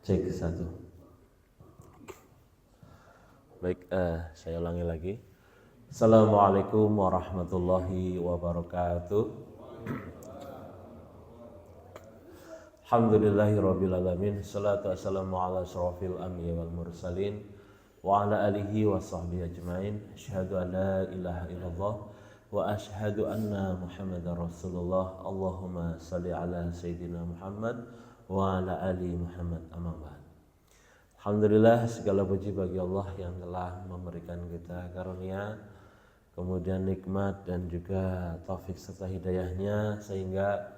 Cek satu. Baik, saya ulangi lagi. Assalamualaikum warahmatullahi wabarakatuh. Alhamdulillahirrabbilalamin. Salatu wassalamu ala asyrafil anbiya wal mursalin wa ala alihi wa sahbihi ajmain. Asyhadu an la ilaha illallah wa asyhadu anna Muhammadar Rasulullah. Allahumma salli ala sayyidina Muhammad wa ala ali Muhammad. Amma ba'd. Alhamdulillah, segala puji bagi Allah yang telah memberikan kita karunia, kemudian nikmat dan juga taufik serta hidayahnya, sehingga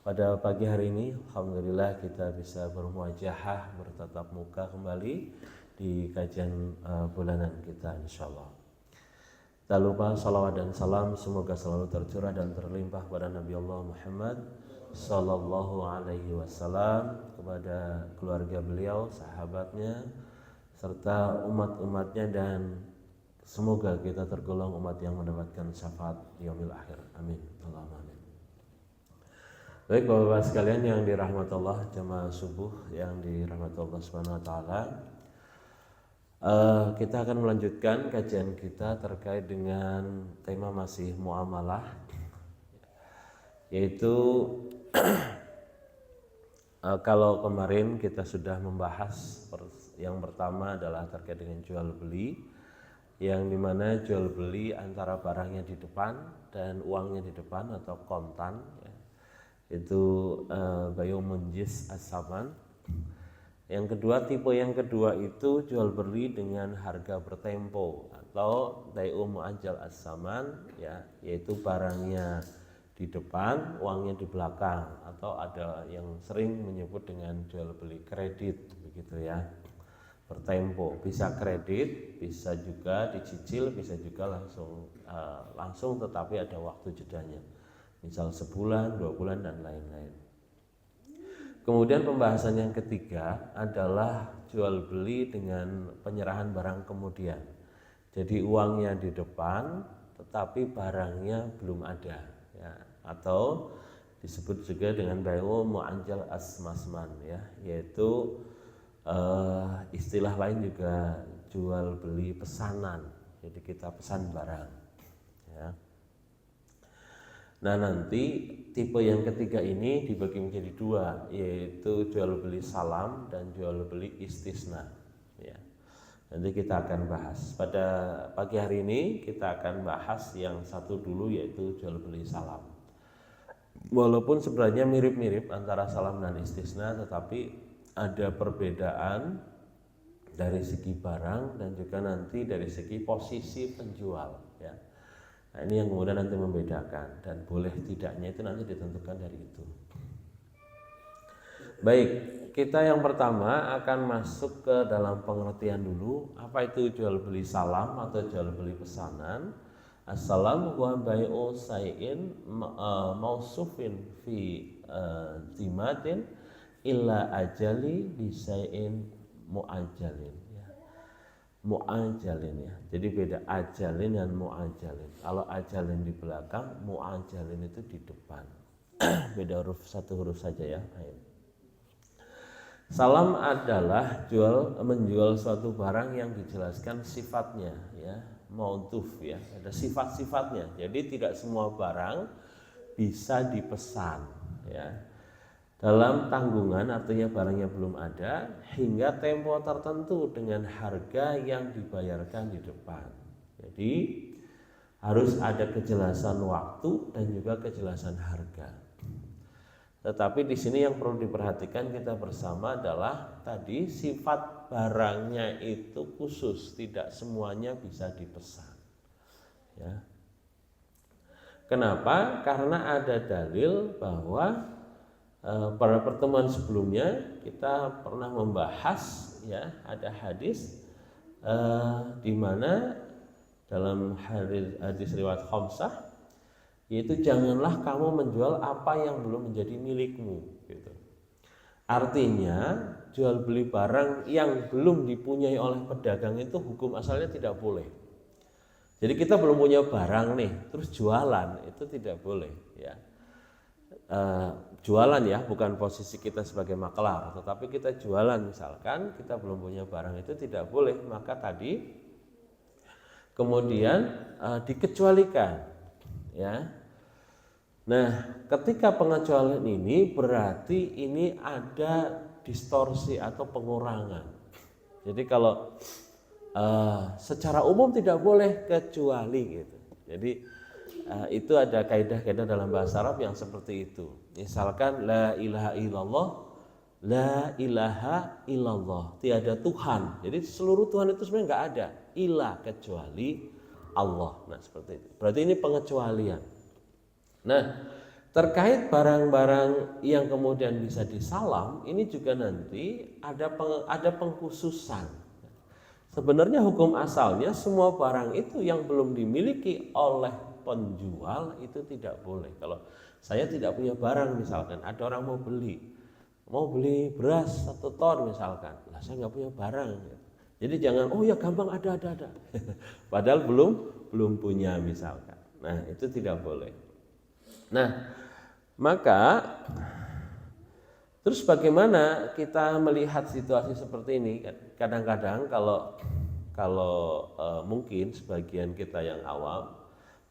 pada pagi hari ini alhamdulillah kita bisa bermuajahah, bertatap muka kembali di kajian bulanan kita insyaallah. Tak lupa salawat dan salam semoga selalu tercurah dan terlimpah pada Nabi Allah Muhammad sallallahu alaihi wasallam, kepada keluarga beliau, sahabatnya, serta umat-umatnya, dan semoga kita tergolong umat yang mendapatkan syafaat yaumil akhir. Amin. Allahumma amin. Baik Bapak-bapak sekalian yang dirahmati Allah, jamaah subuh yang dirahmati Allah Subhanahu wa taala. Kita akan melanjutkan kajian kita terkait dengan tema masih muamalah, yaitu kalau kemarin kita sudah membahas yang pertama adalah terkait dengan jual beli, yang dimana jual beli antara barangnya di depan dan uangnya di depan atau kontan, ya. Itu bayu munjis as-saman. Yang kedua, tipe yang kedua itu jual beli dengan harga bertempo atau bayu muajjal as-saman, ya, yaitu barangnya di depan, uangnya di belakang, atau ada yang sering menyebut dengan jual beli kredit, begitu ya. Bertempo, bisa kredit, bisa juga dicicil, bisa juga langsung tetapi ada waktu jedanya, misal sebulan, 2 bulan dan lain-lain. Kemudian pembahasan yang ketiga adalah jual beli dengan penyerahan barang kemudian. Jadi uangnya di depan tetapi barangnya belum ada, ya, atau disebut juga dengan bayu muajjal as-masman, ya, yaitu istilah lain juga jual beli pesanan. Jadi kita pesan barang, ya. Nah, nanti tipe yang ketiga ini dibagi menjadi dua, yaitu jual beli salam dan jual beli istisna, ya. Nanti kita akan bahas. Pada pagi hari ini kita akan bahas yang satu dulu, yaitu jual beli salam. Walaupun sebenarnya mirip-mirip antara salam dan istisna, tetapi ada perbedaan dari segi barang dan juga nanti dari segi posisi penjual, ya. Nah, ini yang kemudian nanti membedakan, dan boleh tidaknya itu nanti ditentukan dari itu. Baik, kita yang pertama akan masuk ke dalam pengertian dulu. Apa itu jual beli salam atau jual beli pesanan? As-salam wa bai'u say'in mausufin fi zimatin illa ajali bi say'in mu'ajjalin, ya. Mu'ajjalin, ya. Jadi beda ajalin dan mu'ajjalin. Kalau ajalin di belakang, mu'ajjalin itu di depan. Beda huruf, satu huruf saja, ya. Salam adalah menjual suatu barang yang dijelaskan sifatnya, ya, mautuf, ya, ada sifat-sifatnya. Jadi tidak semua barang bisa dipesan, ya, dalam tanggungan, artinya barangnya belum ada, hingga tempo tertentu dengan harga yang dibayarkan di depan. Jadi harus ada kejelasan waktu dan juga kejelasan harga. Tetapi di sini yang perlu diperhatikan kita bersama adalah tadi sifat barangnya itu khusus, tidak semuanya bisa dipesan, ya. Kenapa? Karena ada dalil bahwa pada pertemuan sebelumnya kita pernah membahas, ya, ada hadis di mana dalam hadis riwayat khamsah, yaitu janganlah kamu menjual apa yang belum menjadi milikmu, gitu. Artinya jual beli barang yang belum dipunyai oleh pedagang itu hukum asalnya tidak boleh. Jadi kita belum punya barang nih, terus jualan, itu tidak boleh, ya. jualan ya, bukan posisi kita sebagai maklar, tetapi kita jualan misalkan kita belum punya barang, itu tidak boleh. Maka tadi kemudian dikecualikan ya. Nah, ketika pengecualian ini berarti ini ada distorsi atau pengurangan. Jadi kalau secara umum tidak boleh kecuali gitu. Jadi itu ada kaidah-kaidah dalam bahasa Arab yang seperti itu. Misalkan la ilaha illallah, la ilaha illallah, tiada Tuhan. Jadi seluruh Tuhan itu sebenarnya nggak ada, ilah kecuali Allah. Nah seperti itu. Berarti ini pengecualian. Nah terkait barang-barang yang kemudian bisa disalam, ini juga nanti ada pengkhususan. Sebenarnya hukum asalnya semua barang itu yang belum dimiliki oleh penjual itu tidak boleh. Kalau saya tidak punya barang misalkan, ada orang mau beli beras 1 ton misalkan, lah saya nggak punya barang. Jadi jangan oh ya gampang ada. Padahal belum punya misalkan. Nah itu tidak boleh. Nah maka terus bagaimana kita melihat situasi seperti ini? Kadang-kadang kalau mungkin sebagian kita yang awam,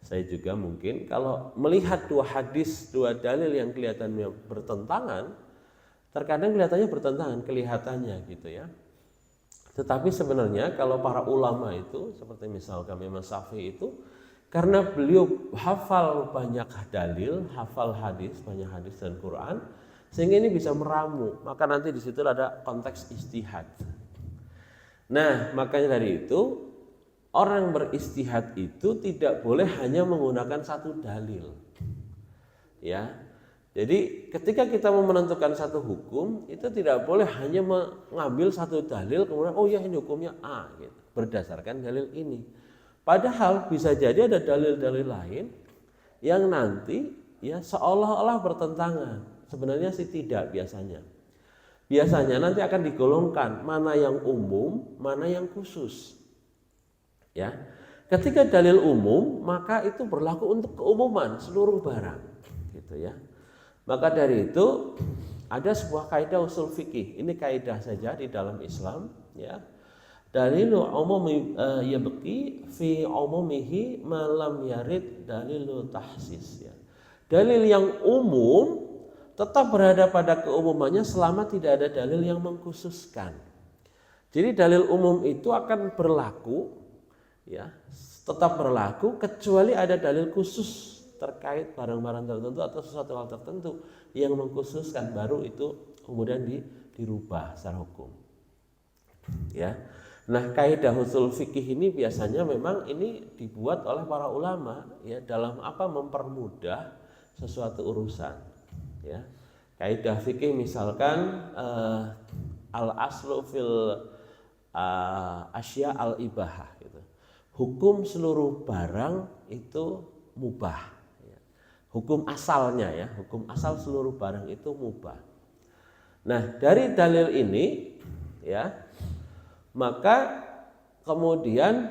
saya juga mungkin kalau melihat 2 hadis, 2 dalil yang kelihatannya bertentangan, terkadang kelihatannya gitu ya. Tetapi sebenarnya kalau para ulama itu seperti misalkan Imam Syafi'i itu, karena beliau hafal banyak dalil, hafal hadis, banyak hadis dan Quran, sehingga ini bisa meramu. Maka nanti di situ ada konteks ijtihad. Nah, makanya dari itu orang beristihad itu tidak boleh hanya menggunakan 1 dalil. Ya. Jadi ketika kita mau menentukan satu hukum, itu tidak boleh hanya mengambil 1 dalil kemudian oh ya ini hukumnya A gitu, berdasarkan dalil ini. Padahal bisa jadi ada dalil-dalil lain yang nanti ya seolah-olah bertentangan. Sebenarnya sih tidak biasanya. Biasanya nanti akan digolongkan mana yang umum, mana yang khusus. Ya. Ketika dalil umum, maka itu berlaku untuk keumuman seluruh barang, gitu ya. Maka dari itu ada sebuah kaidah usul fikih. Ini kaidah saja di dalam Islam, ya. Dalilu umumi yabqi fi umumihi malam yarid dalilu tahsis ya. Dalil yang umum tetap berada pada keumumannya selama tidak ada dalil yang mengkhususkan. Jadi dalil umum itu akan berlaku ya, tetap berlaku kecuali ada dalil khusus terkait barang-barang tertentu atau sesuatu hal tertentu yang mengkhususkan, baru itu kemudian dirubah secara hukum. Ya. Nah, kaidah usul fikih ini biasanya memang ini dibuat oleh para ulama ya dalam apa mempermudah sesuatu urusan ya. Kaidah fikih misalkan al aslu fil asya al ibahah gitu. Hukum seluruh barang itu mubah ya. Hukum asalnya ya, hukum asal seluruh barang itu mubah. Nah, dari dalil ini ya, maka kemudian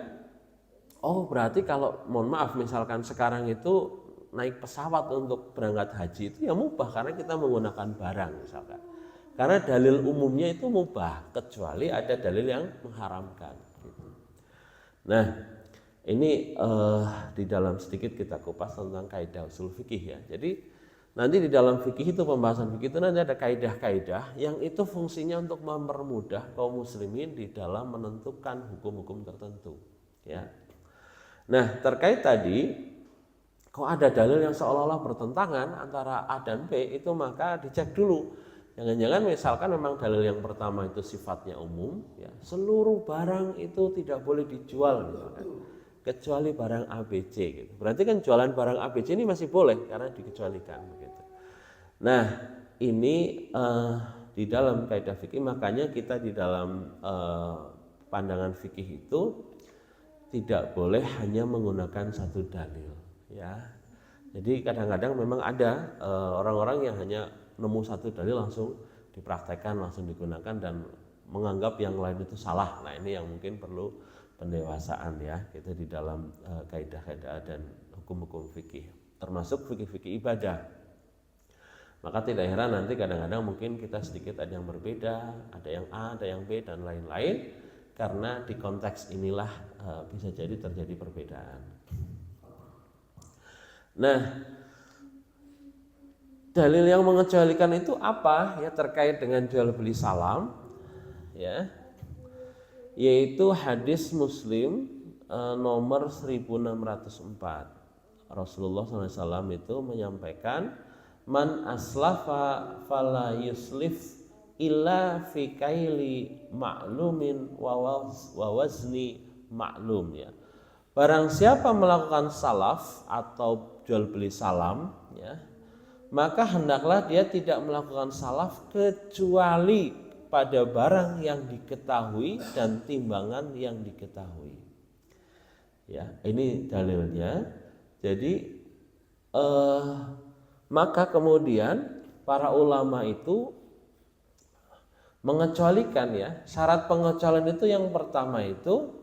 berarti kalau mohon maaf misalkan sekarang itu naik pesawat untuk berangkat haji itu ya mubah karena kita menggunakan barang misalkan. Karena dalil umumnya itu mubah kecuali ada dalil yang mengharamkan gitu. Nah, ini di dalam sedikit kita kupas tentang kaidah usul fikih ya. Jadi nanti di dalam fikih itu, pembahasan fikih itu nanti ada kaidah-kaidah yang itu fungsinya untuk mempermudah kaum muslimin di dalam menentukan hukum-hukum tertentu ya. Nah, terkait tadi kok ada dalil yang seolah-olah bertentangan antara A dan B, itu maka dicek dulu. Jangan-jangan misalkan memang dalil yang pertama itu sifatnya umum ya, seluruh barang itu tidak boleh dijual misalkan, kecuali barang ABC gitu. Berarti kan jualan barang ABC ini masih boleh karena dikecualikan begitu. Nah, ini di dalam kaidah fikih, makanya kita di dalam pandangan fikih itu tidak boleh hanya menggunakan 1 dalil ya. Jadi kadang-kadang memang ada orang-orang yang hanya nemu 1 dalil langsung dipraktekkan, langsung digunakan dan menganggap yang lain itu salah. Nah, ini yang mungkin perlu pendewasaan ya, kita di dalam kaidah-kaidah dan hukum-hukum fikih, termasuk fikih-fikih ibadah. Maka tidak heran nanti kadang-kadang mungkin kita sedikit ada yang berbeda, ada yang A, ada yang B dan lain-lain, karena di konteks inilah bisa jadi terjadi perbedaan. Nah, dalil yang mengecualikan itu apa? Ya, terkait dengan jual beli salam, ya, yaitu hadis Muslim nomor 1604. Rasulullah SAW itu menyampaikan, man aslafa fala yuslif illa fi kaili ma'lumin wa wazni ma'lum, ya. Barang siapa melakukan salaf atau jual beli salam, ya, maka hendaklah dia tidak melakukan salaf kecuali pada barang yang diketahui dan timbangan yang diketahui. Ya, ini dalilnya. Jadi maka kemudian para ulama itu mengecualikan, ya, syarat pengecualian itu yang pertama itu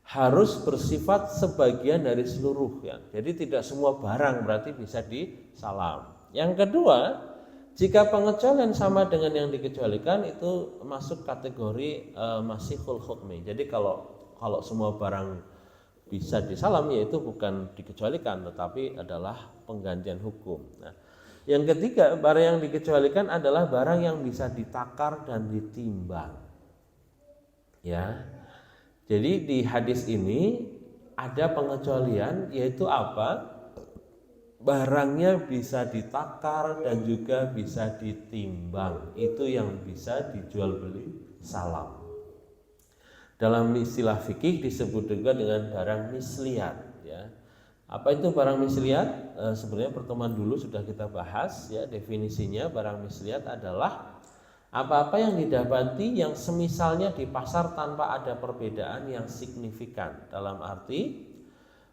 harus bersifat sebagian dari seluruh, ya. Jadi tidak semua barang berarti bisa disalam. Yang kedua, jika pengecualian sama dengan yang dikecualikan itu masuk kategori masihul hukmi. Jadi kalau semua barang bisa disalam, yaitu bukan dikecualikan tetapi adalah penggantian hukum. Nah, yang ketiga, barang yang dikecualikan adalah barang yang bisa ditakar dan ditimbang. Ya. Jadi di hadis ini ada pengecualian, yaitu apa? Barangnya bisa ditakar dan juga bisa ditimbang. Itu yang bisa dijual beli salam. Dalam istilah fikih disebut juga dengan barang misliyat, ya. Apa itu barang misliyat? Sebenarnya pertemuan dulu sudah kita bahas, ya. Definisinya barang misliyat adalah apa-apa yang didapati yang semisalnya di pasar tanpa ada perbedaan yang signifikan. Dalam arti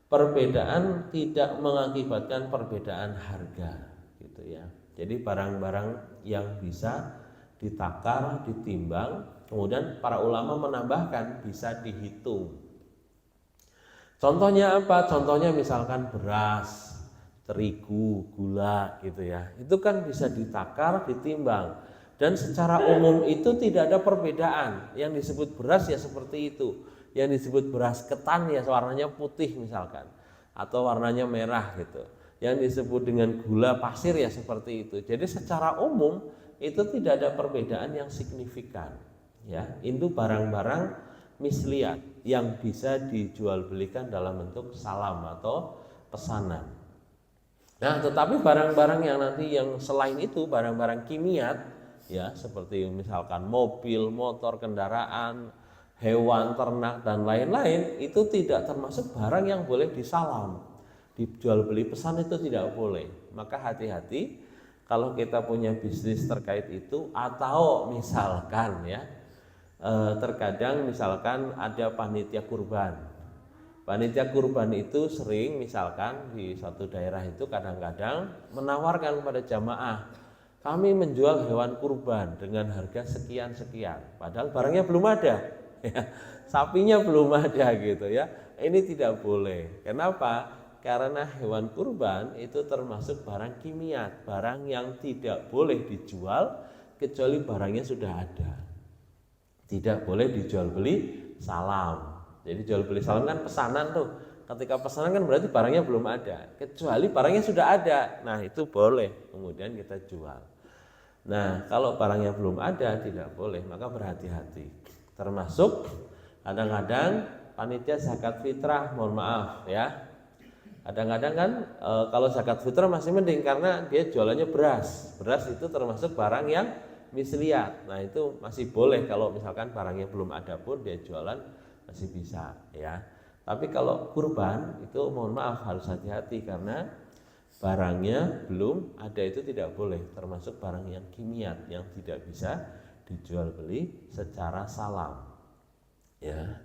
perbedaan tidak mengakibatkan perbedaan harga, gitu, ya. Jadi barang-barang yang bisa ditakar, ditimbang, kemudian para ulama menambahkan bisa dihitung. Contohnya apa? Contohnya misalkan beras, terigu, gula, gitu, ya. Itu kan bisa ditakar, ditimbang. Dan secara umum itu tidak ada perbedaan. Yang disebut beras ya seperti itu. Yang disebut beras ketan ya warnanya putih misalkan, atau warnanya merah, gitu. Yang disebut dengan gula pasir ya seperti itu. Jadi secara umum itu tidak ada perbedaan yang signifikan, ya. Itu barang-barang misliyat yang bisa dijual belikan dalam bentuk salam atau pesanan. Nah, tetapi barang-barang yang nanti yang selain itu, barang-barang kimiat, ya, seperti misalkan mobil, motor, kendaraan, hewan, ternak dan lain-lain, itu tidak termasuk barang yang boleh disalam. Dijual beli pesan itu tidak boleh. Maka hati-hati kalau kita punya bisnis terkait itu, atau misalkan, ya, terkadang misalkan ada panitia kurban. Panitia kurban itu sering misalkan di suatu daerah itu kadang-kadang menawarkan kepada jamaah, kami menjual hewan kurban dengan harga sekian-sekian, padahal barangnya belum ada, ya. Sapinya belum ada, gitu, ya. Ini tidak boleh. Kenapa? Karena hewan kurban itu termasuk barang kimiat, barang yang tidak boleh dijual kecuali barangnya sudah ada. Tidak boleh dijual beli salam. Jadi jual beli salam kan pesanan tuh. Ketika pesanan kan berarti barangnya belum ada, kecuali barangnya sudah ada. Nah, itu boleh kemudian kita jual. Nah, kalau barangnya belum ada tidak boleh, maka berhati-hati. Termasuk kadang-kadang panitia zakat fitrah, mohon maaf, ya. Kadang-kadang kan kalau zakat fitrah masih mending karena dia jualannya beras. Beras itu termasuk barang yang misliyat. Nah, itu masih boleh kalau misalkan barangnya belum ada pun dia jualan masih bisa, ya. Tapi kalau kurban itu mohon maaf harus hati-hati karena barangnya belum ada, itu tidak boleh, termasuk barang yang kimiat yang tidak bisa dijual beli secara salam, ya.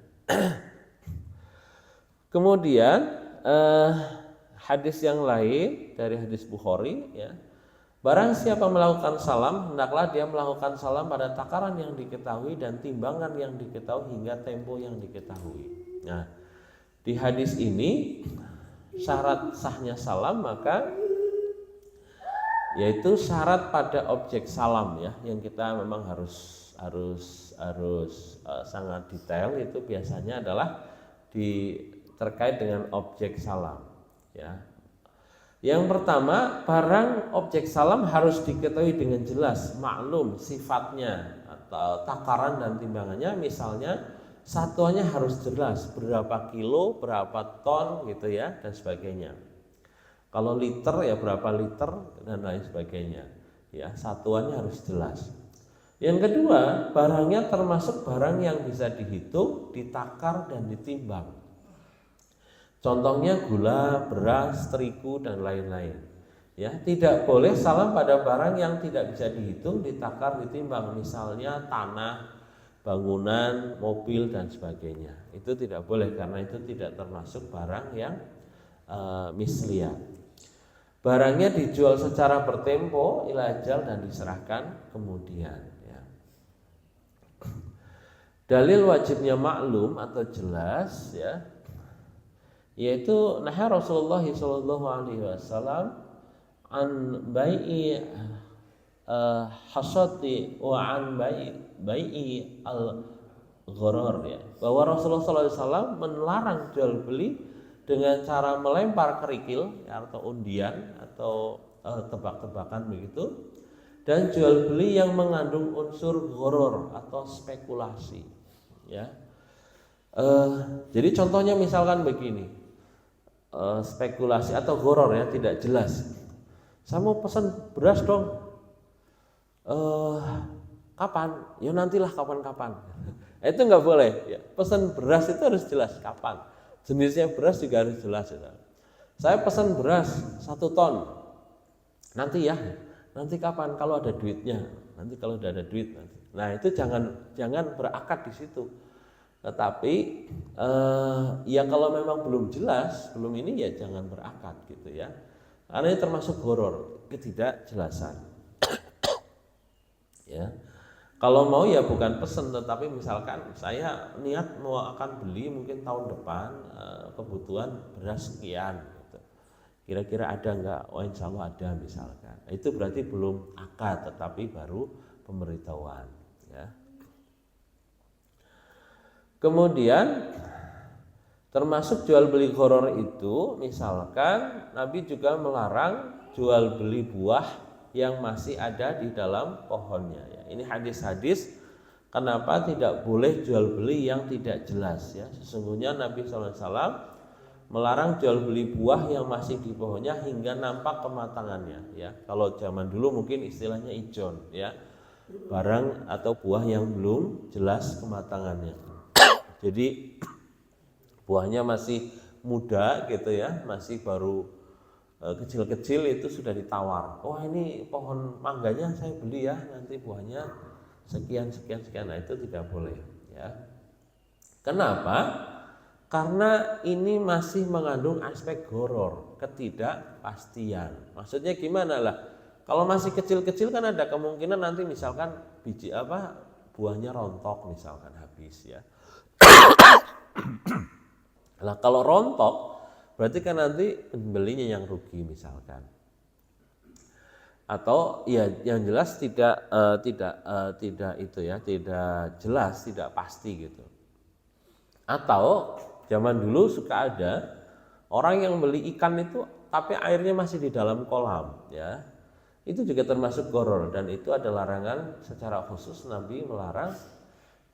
Kemudian hadis yang lain dari hadis Bukhari, ya. Barang siapa melakukan salam, hendaklah dia melakukan salam pada takaran yang diketahui dan timbangan yang diketahui hingga tempo yang diketahui. Nah, di hadis ini syarat sahnya salam maka yaitu syarat pada objek salam ya, yang kita memang harus sangat detail. Itu biasanya adalah terkait dengan objek salam ya. Yang pertama, barang objek salam harus diketahui dengan jelas, maklum sifatnya atau takaran dan timbangannya. Misalnya satuannya harus jelas, berapa kilo, berapa ton gitu ya, dan sebagainya. Kalau liter ya berapa liter dan lain sebagainya ya, satuannya harus jelas. Yang kedua, barangnya termasuk barang yang bisa dihitung, ditakar dan ditimbang. Contohnya gula, beras, terigu dan lain-lain. Ya, tidak boleh salam pada barang yang tidak bisa dihitung, ditakar, ditimbang. Misalnya tanah, bangunan, mobil dan sebagainya. Itu tidak boleh karena itu tidak termasuk barang yang misliah. Barangnya dijual secara bertempo, ila ajal dan diserahkan kemudian. Ya. Dalil wajibnya maklum atau jelas ya, yaitu nah Rasulullah SAW an bai'i hasati wa an bai'i al-gharar ya, bahwa Rasulullah SAW melarang jual beli dengan cara melempar kerikil ya, atau undian atau tebak-tebakan begitu, dan jual beli yang mengandung unsur gharar atau spekulasi ya. Jadi contohnya misalkan begini, spekulasi atau gharar ya, tidak jelas. Saya mau pesan beras dong, kapan? Ya nantilah kapan-kapan. Itu nggak boleh ya. Pesan beras itu harus jelas kapan. Jenisnya beras juga harus jelas ya. Saya pesan beras 1 ton, nanti ya, nanti kapan? Kalau ada duitnya, nanti kalau udah ada duit nanti. Nah itu jangan berakad di situ. Tetapi ya kalau memang belum jelas, belum ini ya jangan berakad gitu ya. Karena ini termasuk gharar, ketidakjelasan. Ya. Kalau mau ya bukan pesen, tetapi misalkan saya niat mau akan beli mungkin tahun depan kebutuhan beras sekian gitu. Kira-kira ada enggak? Oh insya Allah ada misalkan. Itu berarti belum akad, tetapi baru pemberitahuan ya. Kemudian termasuk jual beli gharar itu, misalkan Nabi juga melarang jual beli buah yang masih ada di dalam pohonnya ya. Ini hadis-hadis kenapa tidak boleh jual beli yang tidak jelas ya. Sesungguhnya Nabi SAW melarang jual beli buah yang masih di pohonnya hingga nampak kematangannya ya. Kalau zaman dulu mungkin istilahnya ijon ya, barang atau buah yang belum jelas kematangannya. Jadi buahnya masih muda gitu ya, masih baru kecil-kecil itu sudah ditawar. Oh ini pohon mangganya saya beli ya, nanti buahnya sekian. Nah itu tidak boleh ya. Kenapa? Karena ini masih mengandung aspek gharar, ketidakpastian. Maksudnya gimana lah? Kalau masih kecil-kecil kan ada kemungkinan nanti misalkan biji buahnya rontok misalkan habis ya. Nah kalau rontok berarti kan nanti pembelinya yang rugi misalkan. Atau ya yang jelas tidak itu ya, tidak jelas, tidak pasti gitu. Atau zaman dulu suka ada orang yang beli ikan itu tapi airnya masih di dalam kolam ya. Itu juga termasuk gharar dan itu ada larangan secara khusus. Nabi melarang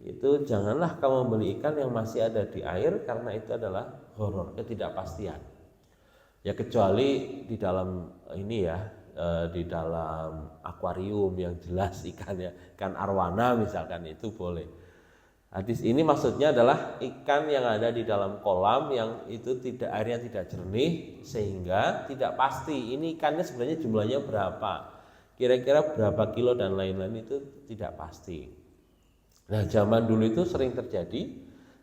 itu, janganlah kamu beli ikan yang masih ada di air karena itu adalah gharar, ketidakpastian. Ya kecuali di dalam ini ya, di dalam akuarium yang jelas ikannya, ikan arwana misalkan, itu boleh. Hadis ini maksudnya adalah ikan yang ada di dalam kolam yang itu airnya tidak jernih sehingga tidak pasti ini ikannya sebenarnya jumlahnya berapa, kira-kira berapa kilo dan lain-lain, itu tidak pasti. Nah zaman dulu itu sering terjadi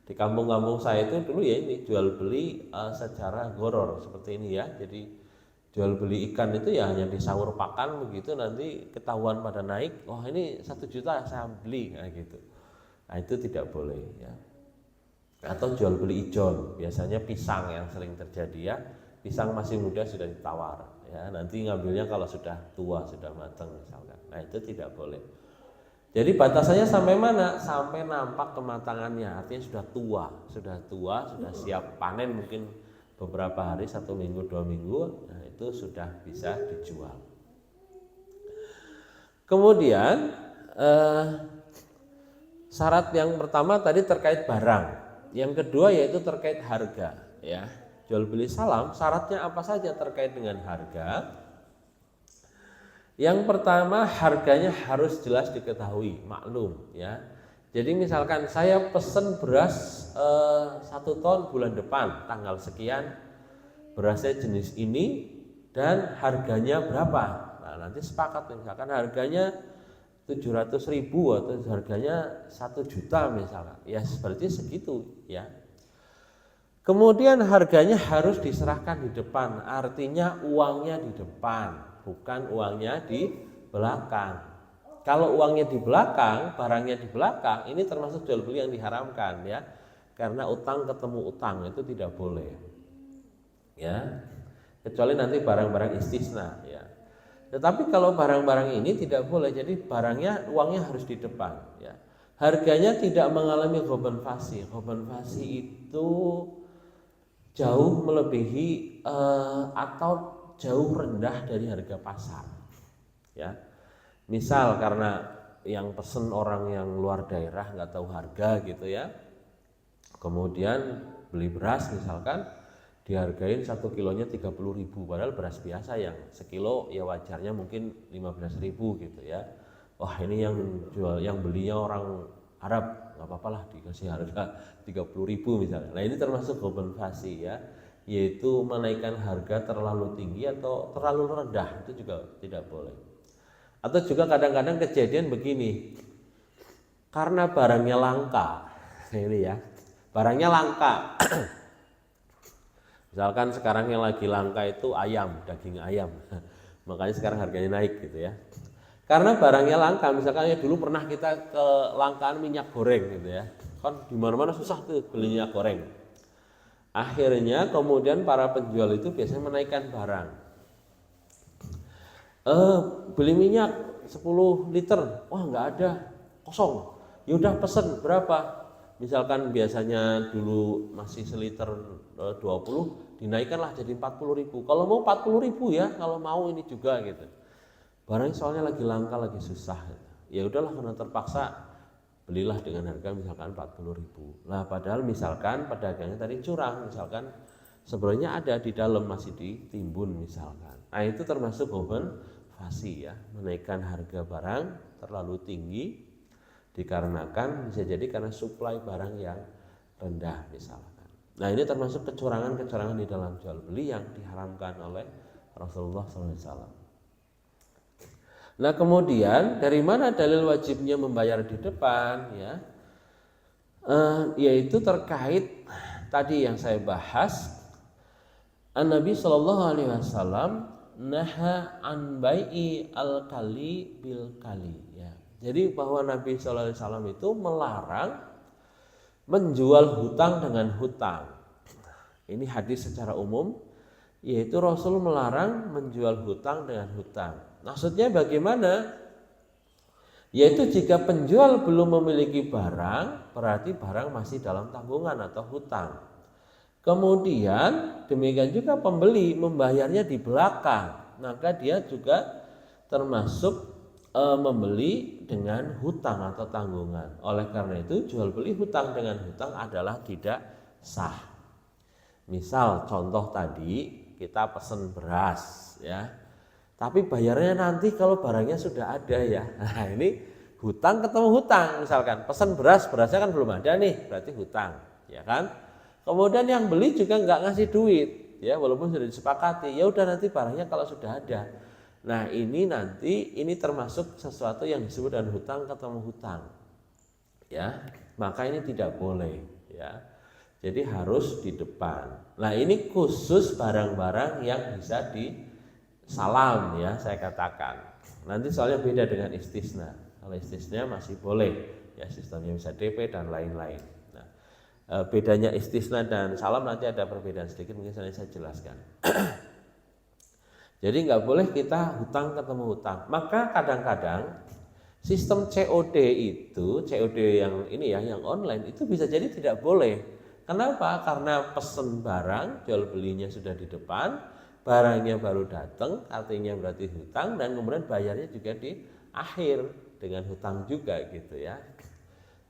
di kampung-kampung saya itu dulu ya, ini jual beli secara gharar seperti ini ya. Jadi jual beli ikan itu ya hanya di sahur pakan begitu, nanti ketahuan pada naik, wah ini 1 juta saya beli kayak gitu. Nah itu tidak boleh ya. Atau jual beli ijon, biasanya pisang yang sering terjadi ya. pisang masih muda sudah ditawar, ya nanti ngambilnya kalau sudah tua, sudah matang misalkan. Nah itu tidak boleh. Jadi batasannya sampai mana? Sampai nampak kematangannya, artinya sudah tua, sudah siap panen mungkin beberapa hari, 1 minggu, 2 minggu, nah itu sudah bisa dijual. Kemudian syarat yang pertama tadi terkait barang, yang kedua yaitu terkait harga, ya. Jual beli salam syaratnya apa saja terkait dengan harga? Yang pertama, harganya harus jelas diketahui, maklum, ya. Jadi misalkan saya pesen beras 1 ton bulan depan tanggal sekian, berasnya jenis ini dan harganya berapa. Nah nanti sepakat misalkan harganya 700.000 atau harganya 1 juta misalkan, ya seperti segitu, ya. Kemudian harganya harus diserahkan di depan, artinya uangnya di depan, bukan uangnya di belakang. Kalau uangnya di belakang, barangnya di belakang, ini termasuk jual beli yang diharamkan, ya. Karena utang ketemu utang itu tidak boleh, ya. Kecuali nanti barang-barang istisna, ya. Tetapi kalau barang-barang ini tidak boleh, jadi uangnya harus di depan, ya. Harganya tidak mengalami ghoban fasi. Ghoban fasi itu jauh melebihi atau jauh rendah dari harga pasar, ya. Misal karena yang pesen orang yang luar daerah nggak tahu harga gitu, ya, kemudian beli beras misalkan dihargain 1 kilonya 30.000, padahal beras biasa yang sekilo ya wajarnya mungkin 15.000 gitu, ya. Wah ini yang belinya orang Arab, nggak apa-apa lah dikasih harga 30.000 misalnya. Nah ini termasuk ghoban fasi, ya, yaitu menaikkan harga terlalu tinggi atau terlalu rendah, itu juga tidak boleh. Atau juga kadang-kadang kejadian begini, karena barangnya langka, ini ya, barangnya langka. Misalkan sekarang yang lagi langka itu ayam, daging ayam, makanya sekarang harganya naik gitu, ya. Karena barangnya langka, misalkan ya dulu pernah kita kelangkaan minyak goreng gitu, ya, kan di mana-mana susah tuh beli minyak goreng. Akhirnya kemudian para penjual itu biasanya menaikkan barang. Beli minyak 10 liter, wah nggak ada, kosong. Yaudah pesen berapa? Misalkan biasanya dulu masih seliter 20, dinaikkanlah jadi 40.000. Kalau mau 40.000 ya, kalau mau ini juga gitu. Barangnya soalnya lagi langka, lagi susah. Ya udahlah, karena terpaksa belilah dengan harga misalkan 40.000. Nah padahal misalkan pedagangnya tadi curang, misalkan sebenarnya ada di dalam masih ditimbun misalkan. Nah itu termasuk ghoban fasi, ya, menaikkan harga barang terlalu tinggi dikarenakan bisa jadi karena suplai barang yang rendah misalkan. Nah ini termasuk kecurangan-kecurangan di dalam jual beli yang diharamkan oleh Rasulullah SAW. Nah kemudian dari mana dalil wajibnya membayar di depan, ya, yaitu terkait tadi yang saya bahas, Nabi SAW naha an bai'i al-kali bil kali, ya. Jadi bahwa Nabi SAW itu melarang menjual hutang dengan hutang. Ini hadis secara umum, yaitu Rasul melarang menjual hutang dengan hutang. Maksudnya bagaimana? Yaitu jika penjual belum memiliki barang, berarti barang masih dalam tanggungan atau hutang. Kemudian demikian juga pembeli membayarnya di belakang, maka dia juga termasuk membeli dengan hutang atau tanggungan. Oleh karena itu jual beli hutang dengan hutang adalah tidak sah. Misal contoh tadi kita pesen beras, ya, tapi bayarnya nanti kalau barangnya sudah ada, ya. Nah ini hutang ketemu hutang, misalkan pesen berasnya kan belum ada nih, berarti hutang, ya kan. Kemudian yang beli juga nggak ngasih duit, ya, walaupun sudah disepakati, ya udah nanti barangnya kalau sudah ada. Nah ini termasuk sesuatu yang disebut dengan hutang ketemu hutang, ya, maka ini tidak boleh, ya. Jadi harus di depan. Nah ini khusus barang-barang yang bisa disalam, ya, saya katakan. Nanti soalnya beda dengan istisna. Kalau istisna masih boleh, ya, sistemnya bisa DP dan lain-lain. Nah, Bedanya istisna dan salam nanti ada perbedaan sedikit, mungkin saya jelaskan. Jadi nggak boleh kita hutang ketemu hutang. Maka kadang-kadang sistem COD itu, COD yang ini ya, yang online itu bisa jadi tidak boleh. Kenapa? Karena pesen barang, jual belinya sudah di depan, barangnya baru datang, artinya berarti hutang, dan kemudian bayarnya juga di akhir dengan hutang juga gitu ya.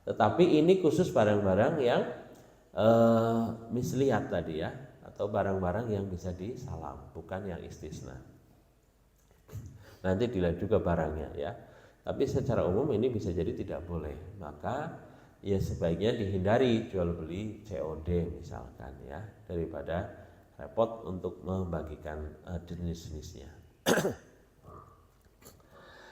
Tetapi ini khusus barang-barang yang mislihat tadi ya, atau barang-barang yang bisa disalam, bukan yang istisna. Nanti dilihat juga barangnya ya. Tapi secara umum ini bisa jadi tidak boleh. Maka ya sebaiknya dihindari jual beli COD misalkan ya, daripada repot untuk membagikan jenis-jenisnya.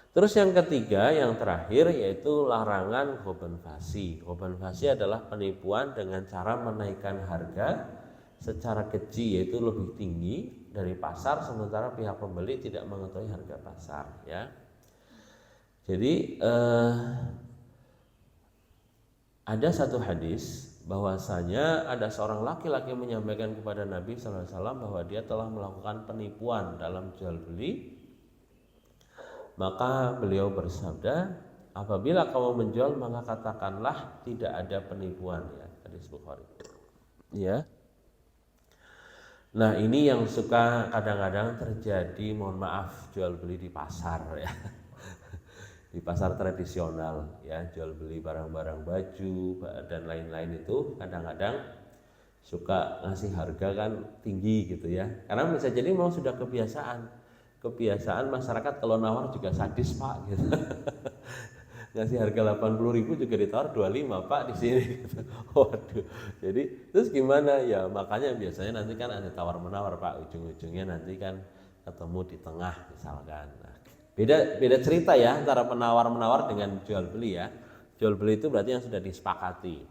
Terus yang ketiga, yang terakhir yaitu larangan ghobanfasi. Ghobanfasi adalah penipuan dengan cara menaikkan harga secara keji, yaitu lebih tinggi dari pasar, sementara pihak pembeli tidak mengetahui harga pasar ya. Jadi ada satu hadis bahwasanya ada seorang laki-laki menyampaikan kepada Nabi SAW bahwa dia telah melakukan penipuan dalam jual beli. Maka beliau bersabda, apabila kamu menjual maka katakanlah tidak ada penipuan ya, hadis Bukhari. Ya. Nah, ini yang suka kadang-kadang terjadi, mohon maaf, jual beli di pasar ya. Di pasar tradisional ya, jual beli barang-barang baju dan lain-lain itu kadang-kadang suka ngasih harga kan tinggi gitu ya. Karena bisa jadi memang sudah kebiasaan masyarakat kalau nawar juga sadis Pak gitu. Ngasih harga 80.000 juga ditawar 25 Pak di sini gitu. Waduh. Jadi terus gimana ya, makanya biasanya nanti kan ada tawar menawar Pak, ujung-ujungnya nanti kan ketemu di tengah misalkan. Nah, beda cerita ya antara penawar-menawar dengan jual beli ya. Jual beli itu berarti yang sudah disepakati.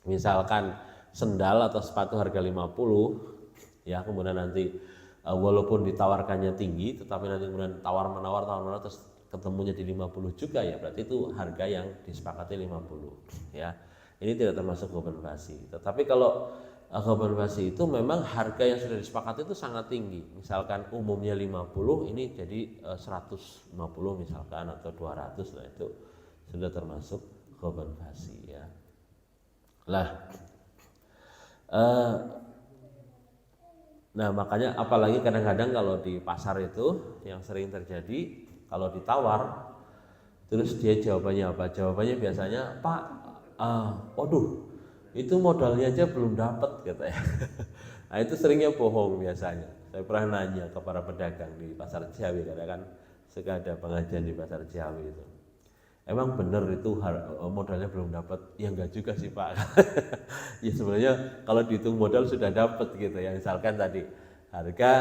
Misalkan sendal atau sepatu harga 50 ya, kemudian nanti walaupun ditawarkannya tinggi, tetapi nanti kemudian tawar-menawar terus ketemunya di 50 juga ya, berarti itu harga yang disepakati 50 ya. Ini tidak termasuk ghobanfasi. Tetapi kalau ghobanfasi itu memang harga yang sudah disepakati itu sangat tinggi. Misalkan umumnya 50, ini jadi 150 misalkan atau 200, nah itu sudah termasuk ghobanfasi ya. Nah makanya apalagi kadang-kadang kalau di pasar itu yang sering terjadi, kalau ditawar terus dia jawabannya apa? Jawabannya biasanya, Pak, waduh itu modalnya aja belum dapat gitu ya. Nah itu seringnya bohong biasanya. Saya pernah nanya ke para pedagang di pasar Ciawi, karena kan suka ada pengajian di pasar Ciawi itu. Emang benar itu modalnya belum dapat? Ya enggak juga sih Pak. Ya sebenarnya kalau dihitung modal sudah dapat gitu ya. Misalkan tadi harga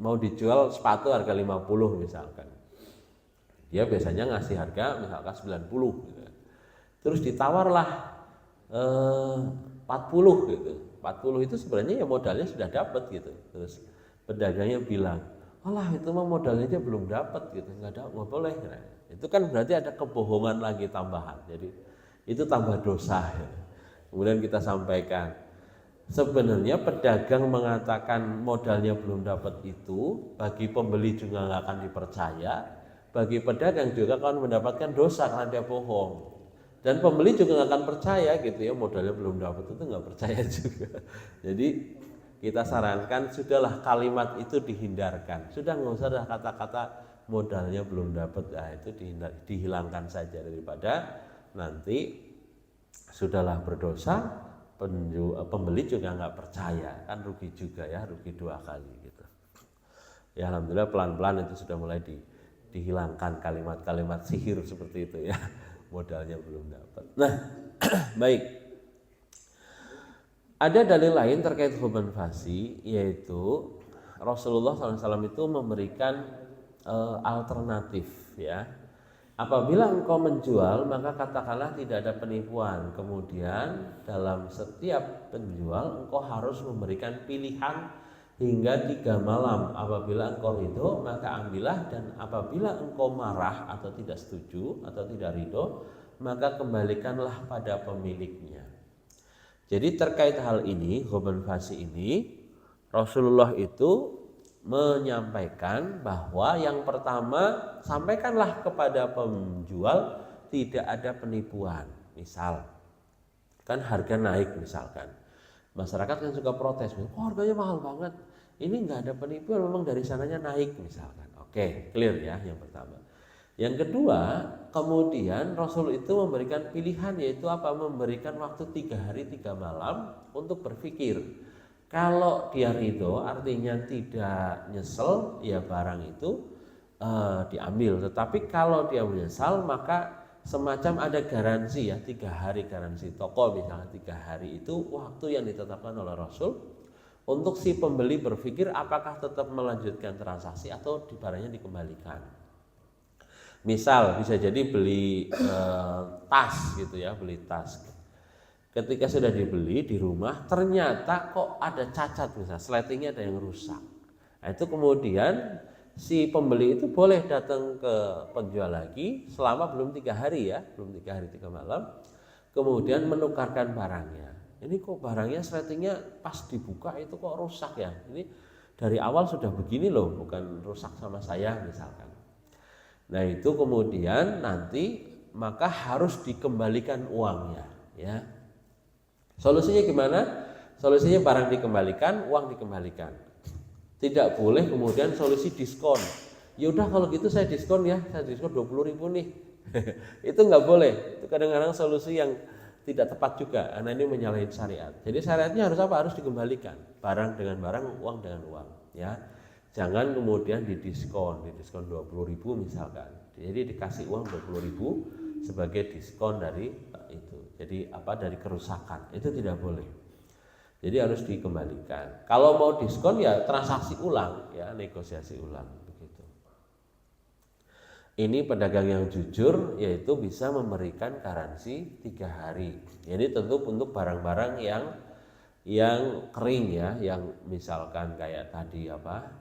mau dijual sepatu harga 50 misalkan. Dia biasanya ngasih harga misalkan 90 gitu. Terus ditawarlah 40 gitu. 40 itu sebenarnya ya modalnya sudah dapat gitu. Terus pedagangnya bilang, "Alah itu mah modalnya aja belum dapat gitu. Enggak boleh." Nah, itu kan berarti ada kebohongan lagi tambahan. Jadi itu tambah dosa ya. Kemudian kita sampaikan, sebenarnya pedagang mengatakan modalnya belum dapat itu bagi pembeli juga nggak akan dipercaya, bagi pedagang juga akan mendapatkan dosa karena dia bohong, dan pembeli juga nggak akan percaya gitu ya, modalnya belum dapat itu nggak percaya juga. Jadi kita sarankan sudahlah kalimat itu dihindarkan, sudah nggak usah ada kata-kata modalnya belum dapat, nah itu dihilangkan saja, daripada nanti sudahlah berdosa, pembeli juga nggak percaya, kan rugi juga ya, rugi dua kali gitu. Ya alhamdulillah pelan-pelan itu sudah mulai dihilangkan kalimat-kalimat sihir seperti itu ya, modalnya belum dapat. Nah baik, ada dalil lain terkait ghobanfasi, yaitu Rasulullah SAW itu memberikan alternatif ya. Apabila engkau menjual maka katakanlah tidak ada penipuan. Kemudian dalam setiap penjual engkau harus memberikan pilihan hingga 3 malam. Apabila engkau ridho maka ambillah, dan apabila engkau marah atau tidak setuju atau tidak ridho maka kembalikanlah pada pemiliknya. Jadi terkait hal ini, ghaban fasi ini, Rasulullah itu menyampaikan bahwa yang pertama, sampaikanlah kepada penjual tidak ada penipuan. Misal, kan harga naik misalkan. Masyarakat kan suka protes, oh, harganya mahal banget. Ini nggak ada penipuan, memang dari sananya naik misalkan. Oke, clear ya yang pertama. Yang kedua, kemudian Rasul itu memberikan pilihan, yaitu apa? Memberikan waktu 3 hari 3 malam untuk berpikir. Kalau dia ridho, artinya tidak nyesel, ya barang itu diambil. Tetapi kalau dia menyesal, maka semacam ada garansi ya, 3 hari garansi toko misalnya. 3 hari itu waktu yang ditetapkan oleh Rasul untuk si pembeli berpikir apakah tetap melanjutkan transaksi atau barangnya dikembalikan. Misal bisa jadi beli tas gitu ya, beli tas. Ketika sudah dibeli di rumah, ternyata kok ada cacat, misalnya sletingnya ada yang rusak. Nah, itu kemudian si pembeli itu boleh datang ke penjual lagi selama belum 3 hari ya, belum 3 hari 3 malam, kemudian menukarkan barangnya. Ini kok barangnya sletingnya pas dibuka itu kok rusak ya, ini dari awal sudah begini loh, bukan rusak sama saya misalkan. Nah itu kemudian nanti maka harus dikembalikan uangnya ya. Solusinya gimana? Solusinya barang dikembalikan, uang dikembalikan. Tidak boleh kemudian solusi diskon. Ya udah kalau gitu saya diskon ya, saya diskon 20.000 nih. Itu nggak boleh. Itu kadang-kadang solusi yang tidak tepat juga, karena ini menyalahi syariat. Jadi syariatnya harus apa? Harus dikembalikan. Barang dengan barang, uang dengan uang. Ya, jangan kemudian didiskon 20.000 misalkan. Jadi dikasih uang 20.000 sebagai diskon dari itu. Jadi apa? Dari kerusakan. Itu tidak boleh. Jadi harus dikembalikan. Kalau mau diskon ya transaksi ulang, ya negosiasi ulang begitu. Ini pedagang yang jujur yaitu bisa memberikan garansi 3 hari. Jadi tentu untuk barang-barang yang kering ya, yang misalkan kayak tadi apa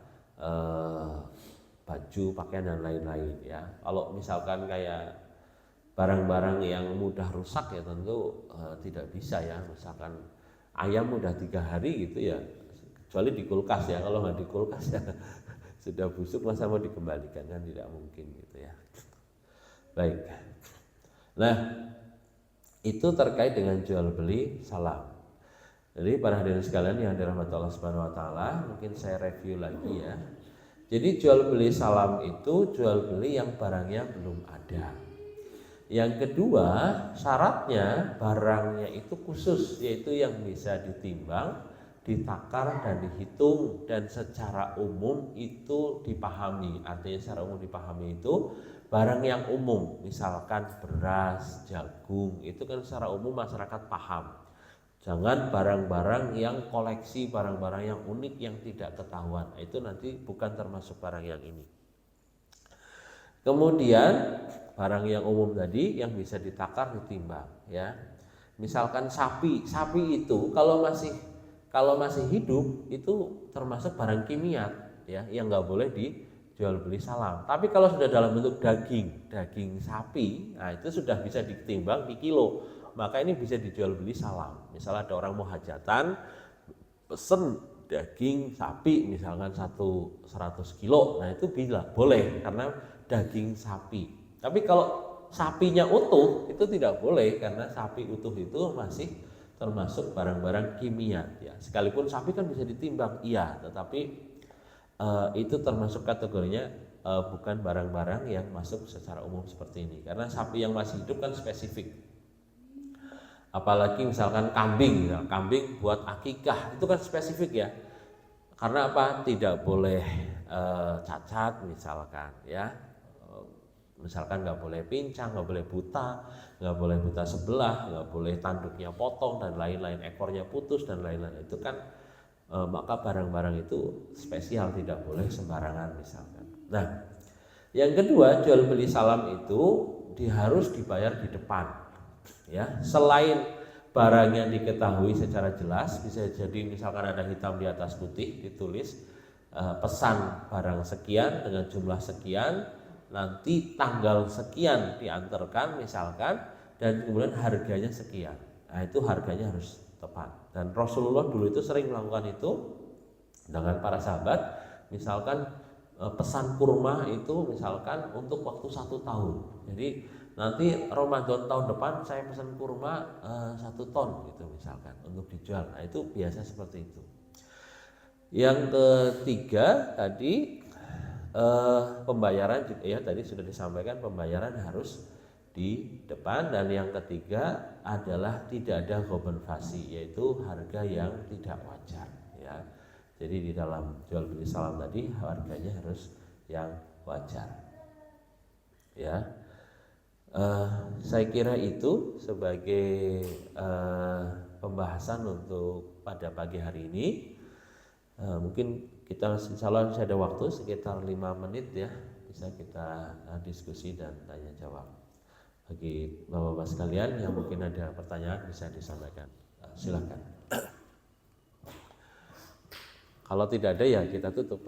baju, pakaian dan lain-lain ya. Kalau misalkan kayak barang-barang yang mudah rusak ya tentu tidak bisa ya. Misalkan ayam udah 3 hari gitu ya, kecuali di kulkas ya. Kalau nggak di kulkas ya sudah busuk, masa mau dikembalikan, kan tidak mungkin gitu ya. Baik. Nah itu terkait dengan jual beli salam. Jadi para hadirin sekalian yang dirahmati Allah Subhanahu Wa Taala, mungkin saya review lagi ya. Jadi jual beli salam itu jual beli yang barangnya belum ada. Yang kedua, syaratnya barangnya itu khusus, yaitu yang bisa ditimbang, ditakar dan dihitung, dan secara umum itu dipahami. Artinya secara umum dipahami itu barang yang umum, misalkan beras, jagung, itu kan secara umum masyarakat paham. Jangan barang-barang yang koleksi, barang-barang yang unik yang tidak ketahuan, itu nanti bukan termasuk barang yang ini. Kemudian barang yang umum tadi yang bisa ditakar, ditimbang ya. Misalkan sapi itu kalau masih hidup itu termasuk barang kimia ya, yang nggak boleh dijual beli salam. Tapi kalau sudah dalam bentuk daging sapi, nah itu sudah bisa ditimbang di kilo, maka ini bisa dijual beli salam. Misalnya ada orang mau hajatan pesen daging sapi misalkan 100 kilo, nah itu bila boleh karena daging sapi. Tapi kalau sapinya utuh itu tidak boleh, karena sapi utuh itu masih termasuk barang-barang kimia ya. Sekalipun sapi kan bisa ditimbang, iya, tetapi itu termasuk kategorinya bukan barang-barang yang masuk secara umum seperti ini. Karena sapi yang masih hidup kan spesifik. Apalagi misalkan kambing buat akikah itu kan spesifik ya. Karena apa? Tidak boleh cacat misalkan ya. Misalkan nggak boleh pincang, nggak boleh buta sebelah, nggak boleh tanduknya potong dan lain-lain, ekornya putus dan lain-lain. Itu kan maka barang-barang itu spesial, tidak boleh sembarangan misalkan. Nah, yang kedua, jual beli salam itu harus dibayar di depan. Ya, selain barang yang diketahui secara jelas, bisa jadi misalkan ada hitam di atas putih ditulis pesan barang sekian dengan jumlah sekian, nanti tanggal sekian diantarkan misalkan, dan kemudian harganya sekian. Nah itu harganya harus tepat. Dan Rasulullah dulu itu sering melakukan itu dengan para sahabat. Misalkan pesan kurma itu misalkan untuk waktu 1 tahun. Jadi nanti Ramadan tahun depan saya pesan kurma 1 ton gitu misalkan untuk dijual. Nah itu biasa seperti itu. Yang ketiga tadi pembayaran ya tadi sudah disampaikan, pembayaran harus di depan. Dan yang ketiga adalah tidak ada ghaban fasi, yaitu harga yang tidak wajar ya. Jadi di dalam jual beli salam tadi harganya harus yang wajar ya. Saya kira itu sebagai pembahasan untuk pada pagi hari ini. Mungkin kita insya Allah masih ada waktu sekitar 5 menit ya, bisa kita diskusi dan tanya jawab. Bagi bapak-bapak sekalian yang mungkin ada pertanyaan bisa disampaikan, silakan. Kalau tidak ada ya kita tutup.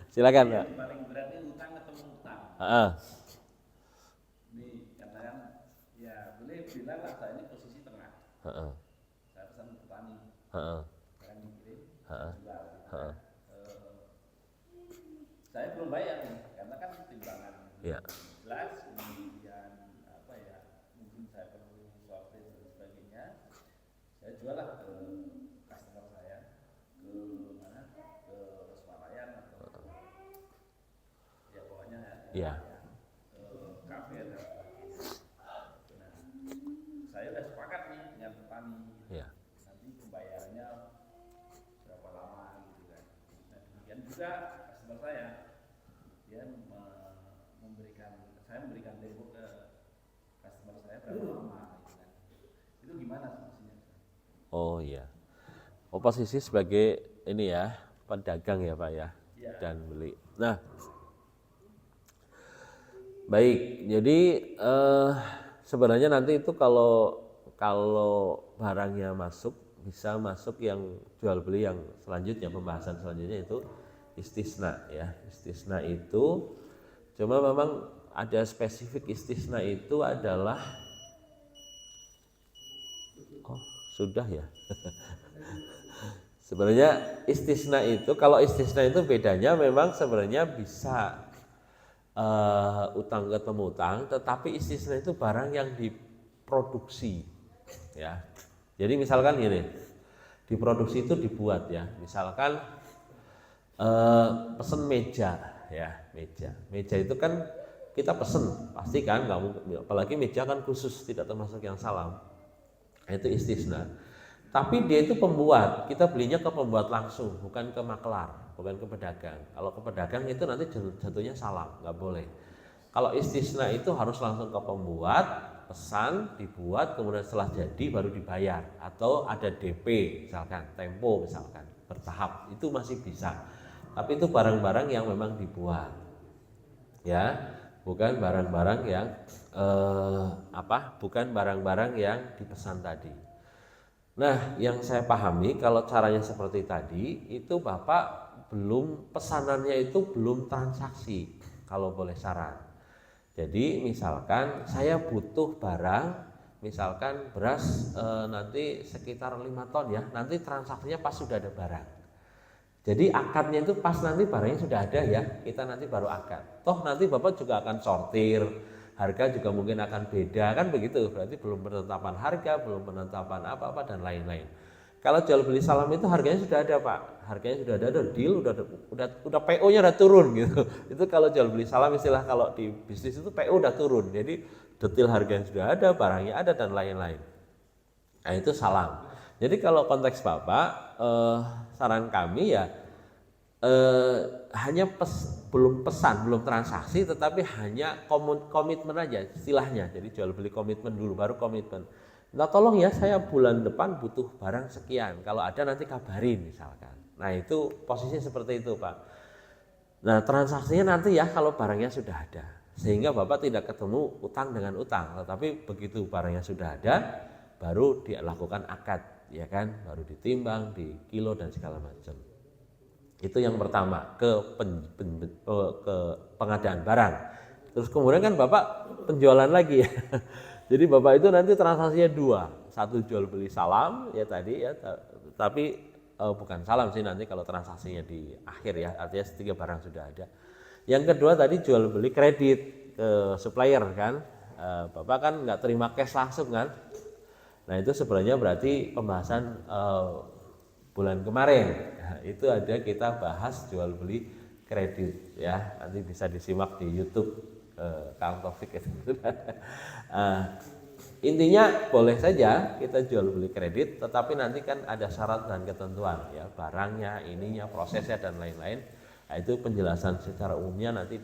Silakan Pak. Paling berat ini utang ketemu utang. Ini katakan ya boleh bilang lah saya ini posisi tengah. Saya pesan petani. Barang dikirim, jual. Saya belum bayar nih, karena kan timbangan. Ya. Jelas, kemudian apa ya? Mungkin saya perlu sortir dan sebagainya. Saya jual lah ke customer saya, ke mana? Ke swalayan atau ya pokoknya ya. Kafe dan sebagainya. Nah, saya sudah sepakat nih dengan petani. Ya. Nanti pembayarannya berapa lama gitu kan. Nah, demikian juga customer saya, dia memberikan tempo ke customer saya berapa lama gitu kan. Itu gimana maksudnya? Oh iya. Posisi sebagai ini ya, pedagang ya Pak ya, dan beli. Nah, baik. Jadi sebenarnya nanti itu kalau barangnya masuk, bisa masuk yang jual beli yang selanjutnya, pembahasan selanjutnya itu istisna ya. Istisna itu cuma memang ada spesifik istisna itu adalah sudah ya. Sebenarnya istisna itu, kalau istisna itu bedanya memang sebenarnya bisa utang ketemu utang, tetapi istisna itu barang yang diproduksi ya. Jadi misalkan gini, diproduksi itu dibuat ya, misalkan pesen meja ya, meja itu kan kita pesen pasti kan, nggak mungkin, apalagi meja kan khusus tidak termasuk yang salam, itu istisna. Tapi dia itu pembuat, kita belinya ke pembuat langsung, bukan ke maklar, bukan ke pedagang. Kalau ke pedagang itu nanti jatuhnya salam, nggak boleh. Kalau istisna itu harus langsung ke pembuat, pesan, dibuat, kemudian setelah jadi baru dibayar. Atau ada DP, misalkan, tempo misalkan, bertahap, itu masih bisa. Tapi itu barang-barang yang memang dibuat, ya, bukan barang-barang yang bukan barang-barang yang dipesan tadi. Nah, yang saya pahami kalau caranya seperti tadi, itu Bapak belum, pesanannya itu belum transaksi, kalau boleh saran. Jadi misalkan saya butuh barang, misalkan beras nanti sekitar 5 ton ya, nanti transaksinya pas sudah ada barang. Jadi akadnya itu pas nanti barangnya sudah ada ya, kita nanti baru akad. Toh nanti Bapak juga akan sortir, harga juga mungkin akan beda kan begitu. Berarti belum penetapan harga, belum penetapan apa-apa dan lain-lain. Kalau jual beli salam itu harganya sudah ada Pak, harganya sudah ada deal, udah PO-nya udah turun gitu. Itu kalau jual beli salam istilah kalau di bisnis itu PO udah turun. Jadi detail harganya sudah ada, barangnya ada dan lain-lain. Nah itu salam. Jadi kalau konteks Bapak, saran kami ya hanya belum pesan, belum transaksi, tetapi hanya komitmen aja istilahnya. Jadi jual beli komitmen dulu, baru komitmen. Nah tolong ya, saya bulan depan butuh barang sekian, kalau ada nanti kabarin misalkan. Nah itu posisinya seperti itu Pak. Nah transaksinya nanti ya kalau barangnya sudah ada, sehingga Bapak tidak ketemu utang dengan utang, tetapi begitu barangnya sudah ada baru dilakukan akad, ya kan, baru ditimbang, di kilo dan segala macam. Itu yang pertama, ke pengadaan barang. Terus kemudian kan Bapak penjualan lagi ya. Jadi Bapak itu nanti transaksinya 2. satu jual beli salam ya tadi ya, tapi bukan salam sih nanti kalau transaksinya di akhir ya, artinya tiga barang sudah ada. Yang kedua tadi jual beli kredit ke supplier kan, Bapak kan nggak terima cash langsung kan. Nah itu sebenarnya berarti pembahasan bulan kemarin. Nah, itu ada kita bahas jual beli kredit ya, nanti bisa disimak di YouTube Kang Taufik itu. Intinya boleh saja kita jual beli kredit, tetapi nanti kan ada syarat dan ketentuan ya, barangnya, ininya, prosesnya dan lain-lain. Nah, itu penjelasan secara umumnya nanti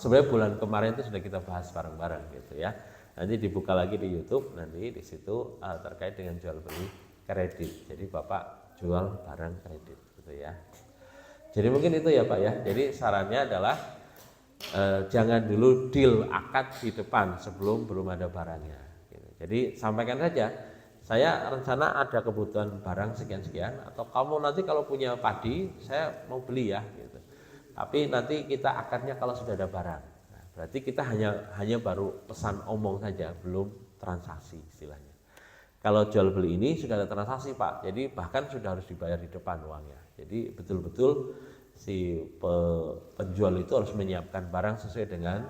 sebenarnya bulan kemarin itu sudah kita bahas bareng-bareng gitu ya. Nanti dibuka lagi di YouTube, nanti di situ terkait dengan jual beli kredit. Jadi Bapak jual barang kredit gitu ya. Jadi mungkin itu ya Pak ya. Jadi sarannya adalah jangan dulu deal akad di depan sebelum belum ada barangnya. Gitu. Jadi sampaikan saja, saya rencana ada kebutuhan barang sekian-sekian, atau kamu nanti kalau punya padi, saya mau beli ya. Gitu. Tapi nanti kita akadnya kalau sudah ada barang. Nah, berarti kita hanya baru pesan omong saja, belum transaksi istilahnya. Kalau jual beli ini sudah ada transaksi Pak, jadi bahkan sudah harus dibayar di depan uangnya. Jadi betul-betul si penjual itu harus menyiapkan barang sesuai dengan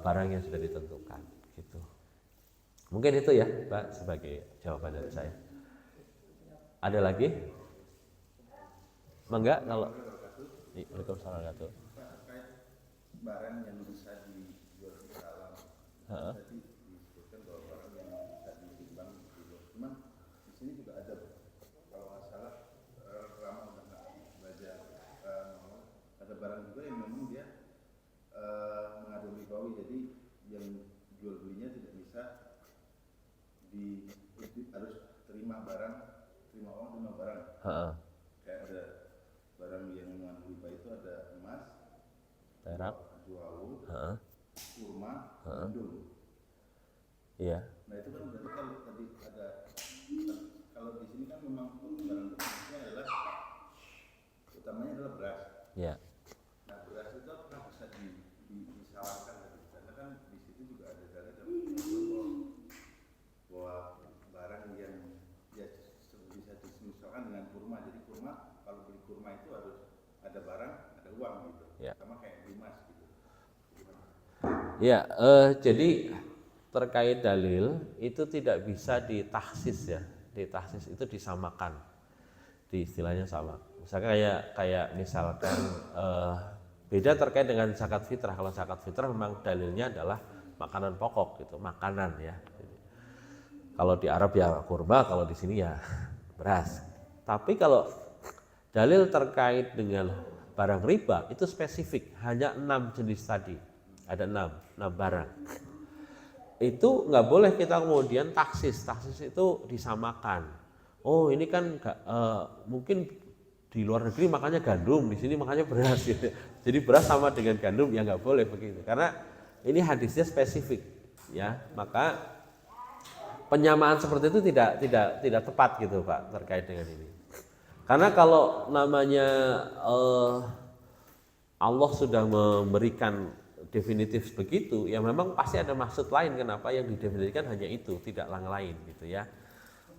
barang yang sudah ditentukan gitu. Mungkin itu ya Pak sebagai jawaban dari saya. Ada lagi? Enggak kalau Waalaikumsalam terkait barang yang bisa dijual di alam. Tadi disebutkan bahwa barang yang bisa ditimbang gitu. Cuman di sini juga ada kalau nggak salah Rama udah nggak belajar ada barang juga yang memang dia mengandung ribawi, jadi yang jual belinya tidak bisa harus terima uang terima barang. Kayak ada barang yang mengandung riba itu ada emas, perak, juawu, kurma, gandum. Iya. Nah itu kan berarti kalau tadi ada, kalau di sini kan memang barang tersebutnya adalah utamanya adalah beras. Iya. Nah beras itu apakah bisa disalahkan tadi? Karena kan di situ juga ada dalil bahwa barang yang ya bisa dimisalkan dengan kurma. Jadi kurma, kalau beli kurma itu harus ada barang, ada uang gitu. Ya. Sama kayak di emas gitu. Ya, jadi terkait dalil itu tidak bisa ditahsis ya. Ditahsis itu disamakan, di istilahnya sama. Misalkan kayak misalkan beda terkait dengan zakat fitrah. Kalau zakat fitrah memang dalilnya adalah makanan pokok gitu, makanan ya. Jadi, kalau di Arab ya kurma, kalau di sini ya beras. Tapi kalau dalil terkait dengan barang riba itu spesifik, hanya 6 jenis tadi, ada 6 barang. Itu nggak boleh kita kemudian taksis itu disamakan. Oh ini kan mungkin di luar negeri makanya gandum, di sini makanya beras gitu. Jadi beras sama dengan gandum ya nggak boleh begitu, karena ini hadisnya spesifik ya. Maka penyamaan seperti itu tidak tepat gitu Pak terkait dengan ini. Karena kalau namanya Allah sudah memberikan definitif begitu, ya memang pasti ada maksud lain kenapa yang didefinisikan hanya itu, tidak lain gitu ya.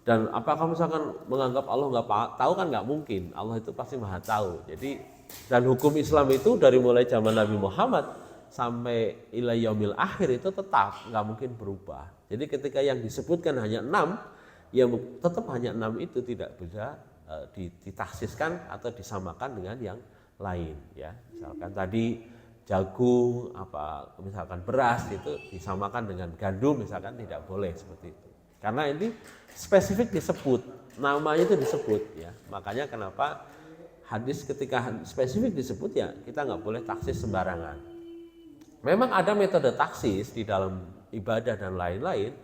Dan apakah misalkan menganggap Allah nggak tahu kan nggak mungkin, Allah itu pasti maha tahu. Jadi dan hukum Islam itu dari mulai zaman Nabi Muhammad sampai ila yaumil akhir itu tetap nggak mungkin berubah. Jadi ketika yang disebutkan hanya 6, ya tetap hanya 6 itu tidak bisa ditaksiskan atau disamakan dengan yang lain ya. Misalkan tadi jagung, misalkan beras itu disamakan dengan gandum misalkan, tidak boleh seperti itu. Karena ini spesifik disebut, namanya itu disebut ya. Makanya kenapa hadis ketika spesifik disebut ya kita nggak boleh taksis sembarangan. Memang ada metode taksis di dalam ibadah dan lain-lain,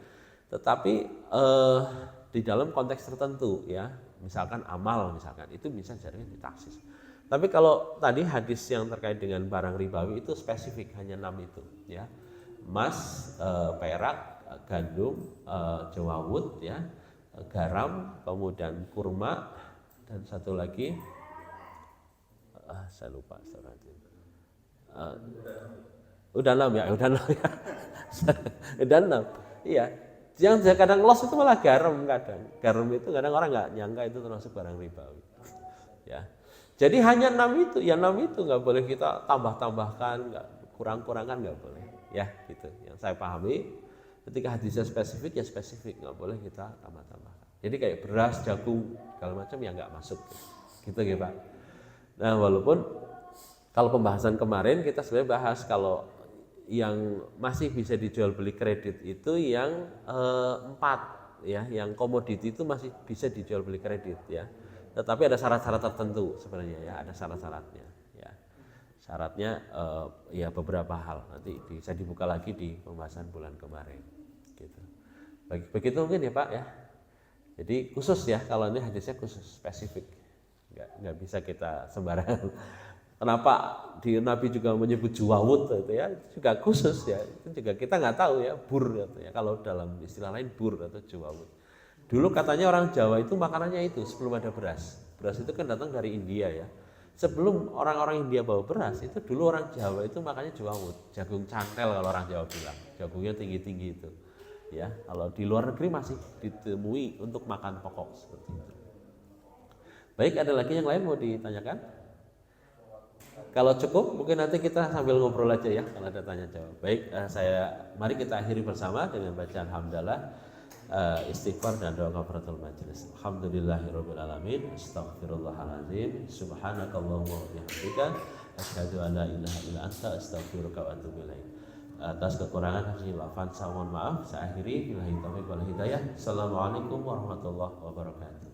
tetapi di dalam konteks tertentu ya. Misalkan amal misalkan itu bisa jadi ditaksis. Tapi kalau tadi hadis yang terkait dengan barang ribawi itu spesifik hanya 6 itu ya. Emas, perak, gandum, jawawut ya, garam, kemudian kurma, dan satu lagi saya lupa udah 6 ya. Udah 6 iya. Yang kadang loss itu malah garam kadang. Garam itu kadang orang nggak nyangka itu termasuk barang ribawi. Ya. Jadi hanya 6 itu, ya 6 itu nggak boleh kita tambah-tambahkan, nggak kurang-kurangkan nggak boleh. Ya gitu. Yang saya pahami, ketika hadisnya spesifik ya spesifik, nggak boleh kita tambah-tambahkan. Jadi kayak beras, jagung, segala macam ya nggak masuk. Gitu ya Pak. Nah walaupun kalau pembahasan kemarin kita sebenarnya bahas kalau yang masih bisa dijual beli kredit itu yang 4 ya, yang komoditi itu masih bisa dijual beli kredit ya. Tetapi ada syarat-syarat tertentu sebenarnya ya, ada syarat-syaratnya ya. Syaratnya ya beberapa hal nanti bisa dibuka lagi di pembahasan bulan kemarin gitu. Begitu mungkin ya Pak ya. Jadi khusus ya, kalau ini hadisnya khusus spesifik. Nggak bisa kita sembarangan. Kenapa di Nabi juga menyebut juwawut itu ya, juga khusus ya. Itu juga kita nggak tahu ya, bur gitu ya. Kalau dalam istilah lain bur atau juwawut. Dulu katanya orang Jawa itu makanannya itu sebelum ada beras. Beras itu kan datang dari India ya. Sebelum orang-orang India bawa beras, itu dulu orang Jawa itu makannya juwawut, jagung cantel kalau orang Jawa bilang. Jagungnya tinggi-tinggi itu. Ya, kalau di luar negeri masih ditemui untuk makan pokok seperti itu. Baik, ada lagi yang lain mau ditanyakan? Kalau cukup mungkin nanti kita sambil ngobrol aja ya kalau ada tanya jawab. Baik, mari kita akhiri bersama dengan bacaan hamdalah, istighfar dan doa kafaratul majelis. Alhamdulillahirabbil alamin, astaghfirullahalazim, subhanakallahumma wa bihamdika, asyhadu an la ilaha illa anta, astaghfiruka wa atubu ilaik. Atas kekurangan mohon maaf. Saya akhiri billahi taufiq wal hidayah. Assalamualaikum warahmatullahi wabarakatuh.